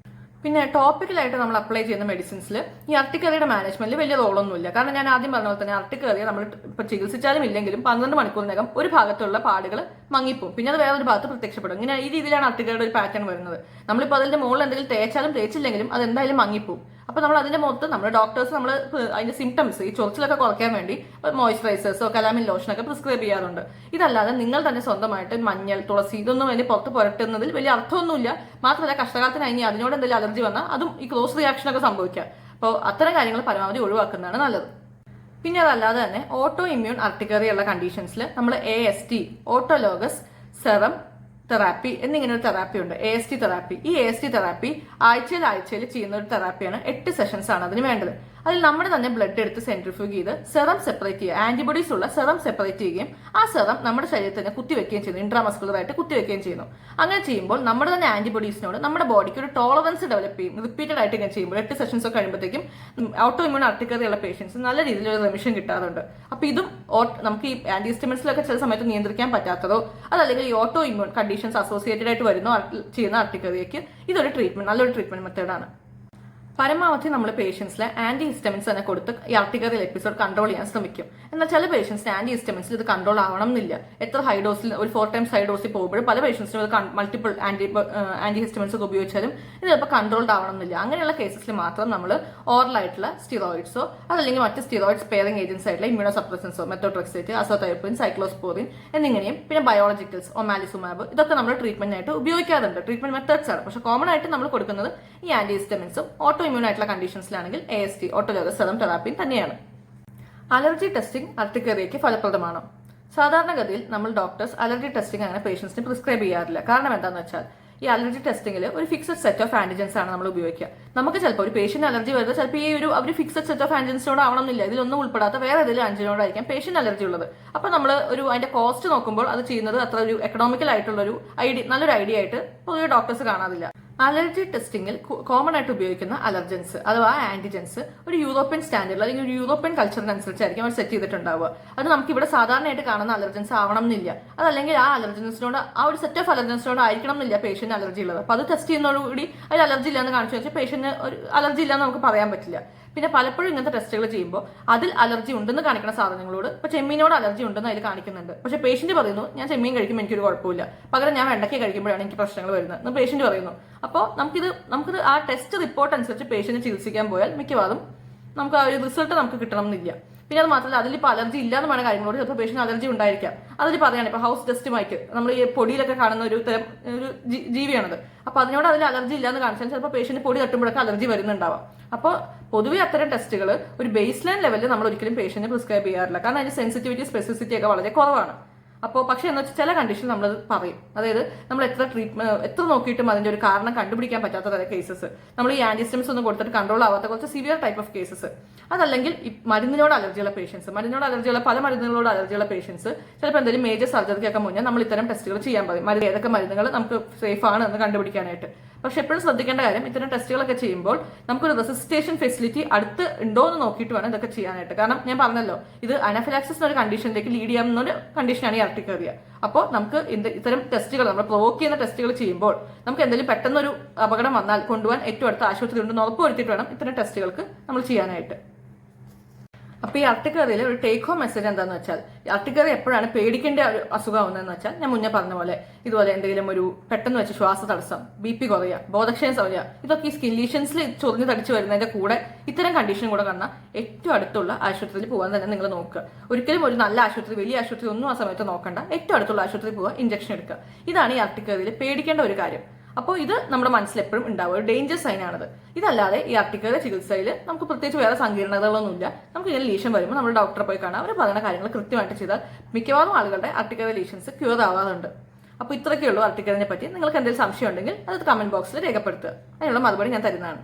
പിന്നെ ടോപ്പിക്കലായിട്ട് നമ്മൾ അപ്ലൈ ചെയ്യുന്ന മെഡിസിൻസിൽ ഈ അർട്ടിക്കേറിയയുടെ മാനേജ്മെന്റിൽ വലിയ റോളൊന്നുമില്ല. കാരണം ഞാൻ ആദ്യം പറഞ്ഞ പോലെ തന്നെ അർട്ടിക്കേറിയ നമ്മൾ ഇപ്പോൾ ചികിത്സിച്ചാലും ഇല്ലെങ്കിലും 12 മണിക്കൂറിനകം ഒരു ഭാഗത്തുള്ള പാടുകൾ മങ്ങിപ്പോവും, പിന്നെ അത് വേറൊരു ഭാഗത്ത് പ്രത്യക്ഷപ്പെടും. ഇങ്ങനെ ഈ രീതിയിലാണ് അർട്ടിക്കേറിയയുടെ ഒരു പാറ്റേൺ വരുന്നത്. നമ്മളിപ്പോൾ അതിന്റെ മുകളിൽ എന്തെങ്കിലും തേച്ചാലും തേച്ചില്ലെങ്കിലും അത് എന്തായാലും മങ്ങിപ്പോവും. അപ്പോൾ നമ്മൾ അതിന്റെ മുഖത്ത് നമ്മൾ ഡോക്ടേഴ്സ് നമ്മൾ അതിന്റെ സിംറ്റംസ്, ഈ ചൊറിച്ചിലൊക്കെ കുറയ്ക്കാൻ വേണ്ടി മോയ്സ്ചറൈസേഴ്സോ കലാമിൻ ലോഷനൊക്കെ പ്രിസ്ക്രൈബ് ചെയ്യാറുണ്ട്. ഇതല്ലാതെ നിങ്ങൾ തന്നെ സ്വന്തമായിട്ട് മഞ്ഞൾ, തുളസി ഇതൊന്നും അതിന് പുറത്ത് പുരട്ടുന്നതിൽ വലിയ അർത്ഥമൊന്നുമില്ല. മാത്രമല്ല കഷ്ടകാലത്തിന് അതിന് അതിനോട് എന്തെങ്കിലും അലർജി വന്നാൽ അതും ഈ ക്രോസ് റിയാക്ഷൻ ഒക്കെ സംഭവിക്കാം. അപ്പോൾ അത്തരം കാര്യങ്ങൾ പരമാവധി ഒഴിവാക്കുന്നതാണ് നല്ലത്. പിന്നെ അതല്ലാതെ തന്നെ ഓട്ടോ ഇമ്മ്യൂൺ അർട്ടിക്കറി ഉള്ള കണ്ടീഷൻസിൽ നമ്മൾ AST, ഓട്ടോലോഗസ് സെറം തെറാപ്പി എന്നിങ്ങനെ ഒരു തെറാപ്പി ഉണ്ട്, AST തെറാപ്പി. ഈ AST തെറാപ്പി ആഴ്ചയിൽ ചെയ്യുന്ന ഒരു തെറാപ്പിയാണ്. 8 സെഷൻസ് ആണ് അതിന് വേണ്ടത്. അതിൽ നമ്മുടെ തന്നെ ബ്ലഡ് എടുത്ത് സെൻട്രിഫ്യൂഗ് ചെയ്ത് സെറം സെപ്പറേറ്റ് ചെയ്യുക, ആന്റിബോഡീസ് ഉള്ള സെറം സെപ്പറേറ്റ് ചെയ്യുകയും ആ സെറം നമ്മുടെ ശരീരത്തിൽ തന്നെ കുത്തിവെക്കുകയും ചെയ്യുന്നു, ഇൻട്രാമസ്കുലർ ആയിട്ട് കുത്തിവെക്കുകയും ചെയ്യുന്നു. അങ്ങനെ ചെയ്യുമ്പോൾ നമ്മുടെ തന്നെ ആന്റിബോഡീസിനോട് നമ്മുടെ ബോഡിക്ക് ഒരു ടോളറൻസ് ഡെവലപ്പ് ചെയ്യും. റിപ്പീറ്റഡ് ആയിട്ട് ഇങ്ങനെ ചെയ്യുമ്പോൾ 8 സെഷൻസ് ഒക്കെ കഴിയുമ്പോഴത്തേക്കും ഓട്ടോ ഇമ്യൂൺ അർട്ടിക്കറി ഉള്ള പേഷ്യൻസ് നല്ല രീതിയിൽ ഒരു റെമിഷൻ കിട്ടാറുണ്ട്. അപ്പോൾ ഇതും നമുക്ക് ഈ ആന്റിഹിസ്റ്റമിൻസിലൊക്കെ ചില സമയത്ത് നിയന്ത്രിക്കാൻ പറ്റാത്തതോ അതല്ലെങ്കിൽ ഈ ഓട്ടോ ഇമ്യൂൺ കണ്ടീഷൻസ് അസോസിയേറ്റഡ് ആയിട്ട് ചെയ്യുന്ന അർട്ടിക്കറിയയ്ക്ക് ഇതൊരു ട്രീറ്റ്മെന്റ്, നല്ലൊരു ട്രീറ്റ്മെന്റ് മെത്തേഡാണ്. പരമാവധി നമ്മൾ പേഷ്യൻസിലെ ആന്റിഹിസ്റ്റമിൻസ് തന്നെ കൊടുത്ത് ഈ അർട്ടിക്കറിയൽ എപ്പിസോഡ് കൺട്രോൾ ചെയ്യാൻ ശ്രമിക്കും. എന്നാൽ ചില പേഷ്യൻസിന് ആന്റിഹിസ്റ്റമിൻസിൽ ഇത് കൺട്രോൾ ആവണം എന്നില്ല. എത്ര ഹൈ ഡോസിൽ, ഒരു 4 times ഹൈ ഡോസിൽ പോകുമ്പോഴും പല പേഷ്യൻസിനും മൾട്ടിപ്പിൾ ആന്റിഹിസ്റ്റമിൻസ് ഒക്കെ ഉപയോഗിച്ചാലും ഇത് ചിലപ്പോൾ കൺട്രോൾഡ് ആവണം എന്നില്ല. അങ്ങനെയുള്ള കേസസിൽ മാത്രം നമ്മൾ ഓറലായിട്ടുള്ള സ്റ്റിറോയിഡ്സോ അതല്ലെങ്കിൽ മറ്റ് സ്റ്റിറോയിഡ് സ്പെയറിംഗ് ഏജൻസ് ആയിട്ടുള്ള ഇമ്മ്യൂണോ സപ്രസൻസോ, മെത്തോട്രെക്സേറ്റ്, അസോതൈറിൻ, സൈക്ലോസ്പോറിൻ എന്നിങ്ങനെയും പിന്നെ ബയോളജിക്കൽസ്, ഒമാലിസുമാബ് ഇതൊക്കെ നമ്മൾ ട്രീറ്റ്മെന്റിനായിട്ട് ഉപയോഗിക്കാറുണ്ട്. ട്രീറ്റ്മെന്റ് മെത്തേഡ്സ് ആണ്. പക്ഷെ കോമൺ ആയിട്ട് നമ്മൾ കൊടുക്കുന്നത് ഈ ആന്റിഹിസ്റ്റമിൻസും ഓട്ടോ ഇമ്മ്യൂൺ ആയിട്ടുള്ള കണ്ടീഷൻസിലാണെങ്കിൽ AST, ഓട്ടോലോഗസ് സെറം തെറാപ്പിയും തന്നെയാണ്. അലർജി ടെസ്റ്റിംഗ് അർട്ടിക്കേറിയയ്ക്ക് ഫലപ്രദമാണോ? സാധാരണഗതിയിൽ നമ്മൾ ഡോക്ടേഴ്സ് അലർജി ടെസ്റ്റിംഗ് അങ്ങനെ പേഷ്യൻസിന് പ്രിസ്ക്രൈബ് ചെയ്യാറില്ല. കാരണം എന്താണെന്ന് വെച്ചാൽ ഈ അലർജി ടെസ്റ്റിംഗിൽ ഒരു ഫിക്സഡ് സെറ്റ് ഓഫ് ആന്റിജൻസ് ആണ് നമ്മൾ ഉപയോഗിക്കുക. നമുക്ക് ചിലപ്പോൾ ഒരു പേഷ്യന്റ് അലർജി വരുന്നത് ചിലപ്പോൾ ഈ ഒരു ഫിക്സഡ് സെറ്റ് ഓഫ് ആന്റിജൻസിനോട് ആവണമെന്നില്ല. ഇതിലൊന്നും ഉൾപ്പെടാത്ത വേറെ ഏതെങ്കിലും ആന്റിജനോടായിരിക്കാം പേഷ്യന്റ് അലർജി ഉള്ളത്. അപ്പോൾ നമ്മൾ അതിന്റെ കോസ്റ്റ് നോക്കുമ്പോൾ അത് ചെയ്യുന്നത് അത്ര ഒരു എക്കണോമിക്കൽ ആയിട്ടുള്ള ഒരു നല്ലൊരു ഐഡിയ ആയിട്ട് പൊതുവെ ഡോക്ടേഴ്സ് കാണാറില്ല. അലർജി ടെസ്റ്റിംഗിൽ കോമൺ ആയിട്ട് ഉപയോഗിക്കുന്ന അലർജൻസ് അഥവാ ആന്റിജൻസ് ഒരു യൂറോപ്യൻ സ്റ്റാൻഡേർഡ് അല്ലെങ്കിൽ ഒരു യൂറോപ്യൻ കൾച്ചറിനനുസരിച്ചായിരിക്കും അവർ സെറ്റ് ചെയ്തിട്ടുണ്ടാവുക. അത് നമുക്ക് ഇവിടെ സാധാരണയായിട്ട് കാണുന്ന അലർജൻസ് ആവണം എന്നില്ല. അതല്ലെങ്കിൽ ആ അലർജൻസിനോട്, ആ ഒരു സെറ്റ് ഓഫ് അലർജൻസിനോട് ആയിരിക്കണം എന്നില്ല പേഷ്യന്റ് അലർജി ഉള്ളത്. അപ്പോൾ അത് ടെസ്റ്റ് ചെയ്യുന്നതോടുകൂടി അതിൽ അലർജി ഇല്ലാന്ന് കാണിച്ചു വെച്ചാൽ പേഷ്യന്റ് ഒരു അലർജി ഇല്ലാന്ന് നമുക്ക് പറയാൻ പറ്റില്ല. പിന്നെ പലപ്പോഴും ഇങ്ങനത്തെ ടെസ്റ്റുകൾ ചെയ്യുമ്പോൾ അതിൽ അലർജി ഉണ്ടെന്ന് കാണിക്കുന്ന സാധനങ്ങളോട്, ഇപ്പൊ ചെമ്മീനോട് അലർജി ഉണ്ടെന്ന് അതിൽ കാണിക്കുന്നുണ്ട്. പക്ഷെ പേഷ്യന്റ് പറയുന്നു ഞാൻ ചെമ്മീൻ കഴിക്കുമ്പോൾ എനിക്കൊരു കുഴപ്പമില്ല, പകരം ഞാൻ വെണ്ടയ്ക്ക കഴിക്കുമ്പോഴാണ് എനിക്ക് പ്രശ്നങ്ങൾ വരുന്നത് എന്ന് പേഷ്യന്റ് പറയുന്നു. അപ്പോൾ നമുക്കിത് ആ ടെസ്റ്റ് റിപ്പോർട്ട് അനുസരിച്ച് പേഷ്യന്റ് ചികിത്സിക്കാൻ പോയാൽ മിക്കവാറും നമുക്ക് ആ ഒരു റിസൾട്ട് നമുക്ക് കിട്ടണം എന്നില്ല. പിന്നെ അത് മാത്രമല്ല അതിലിപ്പോൾ അലർജി ഇല്ലാന്ന് പറഞ്ഞ കാര്യങ്ങളോട് ചിലപ്പോൾ പേഷ്യന്റ് അലർജി ഉണ്ടായിരിക്കാം. അതിൽ പറയാണ് ഇപ്പോൾ ഹൗസ് ഡസ്റ്റ് മൈറ്റ്, നമ്മൾ ഈ പൊടിയിലൊക്കെ കാണുന്ന ഒരു ജീവിയാണത്. അപ്പോൾ അതിനോട് അതിൽ അലർജി ഇല്ലാന്ന് കാണിച്ചാൽ ചിലപ്പോൾ പേഷ്യന്റ് പൊടി തട്ടുമ്പോഴൊക്കെ അലർജി വരുന്നുണ്ടാവാം. അപ്പോൾ പൊതുവെ അത്തരം ടെസ്റ്റുകൾ ഒരു ബേസ് ലൈൻ ലെവലിൽ നമ്മൾ ഒരിക്കലും പേഷ്യന്റ് പ്രിസ്ക്രൈബ് ചെയ്യാറില്ല. കാരണം അതിന്റെ സെൻസിറ്റിവിറ്റി, സ്പെസിഫിസിറ്റി ഒക്കെ വളരെ കുറവാണ്. അപ്പോൾ പക്ഷേ എന്ന് വെച്ചാൽ ചില കണ്ടീഷൻ നമ്മൾ പറയും. അതായത് നമ്മൾ എത്ര നോക്കിയിട്ടും അതിന്റെ ഒരു കാരണം കണ്ടുപിടിക്കാൻ പറ്റാത്ത തരം കേസസ്, നമ്മൾ ഈ ആന്റിഹിസ്റ്റമിൻസ് ഒന്നും കൊടുത്തിട്ട് കൺട്രോൾ ആവാത്ത കുറച്ച് സിവിയർ ടൈപ്പ് ഓഫ് കേസസ്, അതല്ലെങ്കിൽ ഈ മരുന്നിനോട് അലർജിയുള്ള പേഷ്യൻസ്, മരുന്നിനോട് അലർജിയുള്ള പല മരുന്നുകളോട് അലർജിയുള്ള പേഷ്യൻസ് ചിലപ്പോൾ എന്തെങ്കിലും മേജർ സർജറിക്കൊക്കെ മുന്നേ നമ്മൾ ഇത്തരം ടെസ്റ്റുകൾ ചെയ്യാൻ പറയും. ഏതൊക്കെ മരുന്നുകൾ നമുക്ക് സേഫ് ആണ് എന്ന് കണ്ടുപിടിക്കാനായിട്ട്. പക്ഷെ എപ്പോഴും ശ്രദ്ധിക്കേണ്ട കാര്യം ഇത്തരം ടെസ്റ്റുകളൊക്കെ ചെയ്യുമ്പോൾ നമുക്കൊരു റെസിസ്റ്റേഷൻ ഫെസിലിറ്റി അടുത്ത് ഉണ്ടോ എന്ന് നോക്കിയിട്ട് വേണം ഇതൊക്കെ ചെയ്യാനായിട്ട്. കാരണം ഞാൻ പറഞ്ഞല്ലോ, ഇത് അനാഫിലാക്സിസ് എന്നൊരു കണ്ടീഷനിലേക്ക് ലീഡ് ചെയ്യാവുന്ന കണ്ടീഷനാണ് ഈ അർട്ടിക്കേറിയ. അപ്പോൾ നമുക്ക് ഇത്തരം ടെസ്റ്റുകൾ, നമ്മൾ പ്രൊവോക്ക് ചെയ്യുന്ന ടെസ്റ്റുകൾ ചെയ്യുമ്പോൾ നമുക്ക് എന്തെങ്കിലും പെട്ടെന്നൊരു അപകടം വന്നാൽ കൊണ്ടുപോകാൻ ഏറ്റവും അടുത്ത ആശുപത്രി ഉണ്ടെന്ന് ഉറപ്പുവരുത്തിയിട്ട് വേണം ഇത്തരം ടെസ്റ്റുകൾക്ക് നമ്മൾ ചെയ്യാനായിട്ട്. അപ്പൊ ഈ അർട്ടിക്കേറിയയിൽ ഒരു ടേക്ക് ഹോം മെസ്സേജ് എന്താണെന്ന് വെച്ചാൽ, അർട്ടിക്കേറിയ എപ്പോഴാണ് പേടിക്കേണ്ട ഒരു അസുഖമാവുന്നതെന്ന് വെച്ചാൽ, ഞാൻ മുന്നേ പറഞ്ഞ പോലെ ഇതുപോലെ എന്തെങ്കിലും ഒരു പെട്ടെന്ന് വെച്ച് ശ്വാസ തടസ്സം, BP കുറയുക, ബോധക്ഷയം കുറയുക, ഇതൊക്കെ ഈ സ്കിൻ ലീഷൻസിൽ ചൊറിഞ്ഞ് തടിച്ച് വരുന്നതിന്റെ കൂടെ ഇത്തരം കണ്ടീഷൻ കൂടെ കാണാൻ ഏറ്റവും അടുത്തുള്ള ആശുപത്രിയിൽ പോകാൻ തന്നെ നിങ്ങൾ നോക്കുക. ഒരിക്കലും ഒരു നല്ല ആശുപത്രി, വലിയ ആശുപത്രി ഒന്നും ആ സമയത്ത് നോക്കണ്ട. ഏറ്റവും അടുത്തുള്ള ആശുപത്രിയിൽ പോവുക, ഇഞ്ചക്ഷൻ എടുക്കുക. ഇതാണ് ഈ അർട്ടിക്കേറിയയിൽ പേടിക്കേണ്ട ഒരു കാര്യം. അപ്പോൾ ഇത് നമ്മുടെ മനസ്സിൽ എപ്പോഴും ഉണ്ടാവുക, ഒരു ഡേഞ്ചർ സൈൻ ആണത്. ഇതല്ലാതെ ഈ അർട്ടിക്കേറിയ ചികിത്സയിൽ നമുക്ക് പ്രത്യേകിച്ച് വേറെ സങ്കീർണതകളൊന്നുമില്ല. നമുക്ക് ഇങ്ങനെ ലീഷൻ വരുമ്പോൾ നമ്മൾ ഡോക്ടറെ പോയി കാണാം. അവർ പറയുന്ന കാര്യങ്ങൾ കൃത്യമായിട്ട് ചെയ്താൽ മിക്കവാറും ആളുകളുടെ അർട്ടിക്കേറിയ ലീഷൻസ് ക്യൂർ ആവാറുണ്ട്. അപ്പോൾ ഇത്രയൊക്കെ ഉള്ളൂ അർട്ടിക്കേറിയനെ പറ്റി. നിങ്ങൾക്ക് എന്തെങ്കിലും സംശയം ഉണ്ടെങ്കിൽ അത് കമന്റ് ബോക്സിൽ രേഖപ്പെടുത്തുക. അതിനുള്ള മറുപടി ഞാൻ തരുന്നതാണ്.